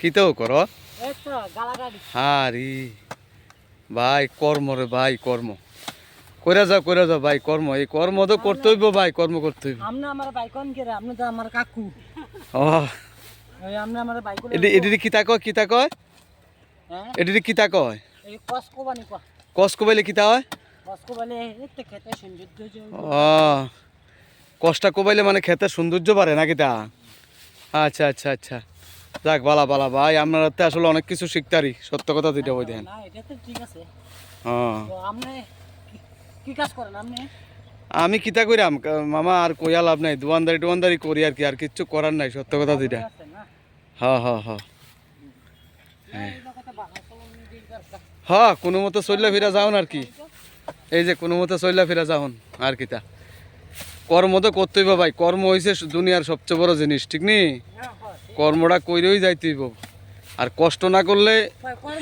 কিতেও করো এই তো গালাগালি। হারি ভাই কর্ম রে ভাই কর্ম কইরা যাও ভাই কর্ম এই কর্ম তো করতে হইব ভাই কর্ম করতে হইব আপনি আমার বাইকন কে রে আপনি তো আমার কাকু ও ওই আপনি আমার বাইকন এটি কিতা কয় হ্যাঁ এটি কিতা কয় এই কসকো বানি কো কসকো বলে কিতা হয় কসকো বলে এতে খেতে সৌন্দর্য যে ও কষ্টা কোবাইলে মানে খেতে সৌন্দর্য বাড়ে না কিতা আচ্ছা আচ্ছা আচ্ছা যাক বালা বালা ভাই আপনারা তো আসলে অনেক কিছু শিখতারি সত্য কথা যেটা বই দেন না এটা তো ঠিক আছে হ্যাঁ তো আপনি কি কাজ করেন আপনি আমি কিতা কইরাম মামা আর কইয়া লাভ নাই দোয়ানদারি করি আর কি আর কিচ্ছু করার নাই সত্য কথা যেটা আছেন না হ্যাঁ হ্যাঁ হ্যাঁ এই কথা বানাতো নিজে করতা হ্যাঁ কোনো মতো চললা ফিরা যাওন আর কি এই যে কোনো মতো চললা ফিরা যাওন আর কিতা কর্ম তো করতেই ভাই কর্ম হইছে দুনিয়ার সবচেয়ে বড় জিনিস ঠিক নি কর্মটা কইরেই যাইতেইব আর কষ্ট না করলে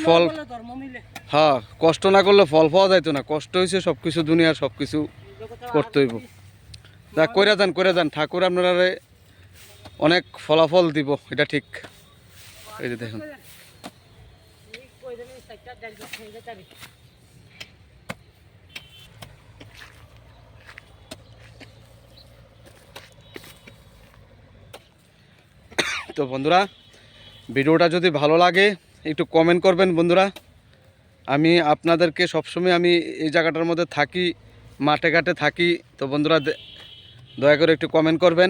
ফল ধর্ম মিলে হ্যাঁ কষ্ট না করলে ফল পাওয়া যাইতো না কষ্ট হইছে সবকিছু দুনিয়ার সবকিছু করতে হইব যা কইরা যান ঠাকুর আপনারা অনেক ফলাফল দিব এটা ঠিক এই যে দেখুন তো বন্ধুরা ভিডিওটা যদি ভালো লাগে একটু কমেন্ট করবেন বন্ধুরা আমি আপনাদেরকে সবসময় আমি এই জায়গাটার মধ্যে থাকি মাঠে ঘাটে থাকি তো বন্ধুরা দয়া করে একটু কমেন্ট করবেন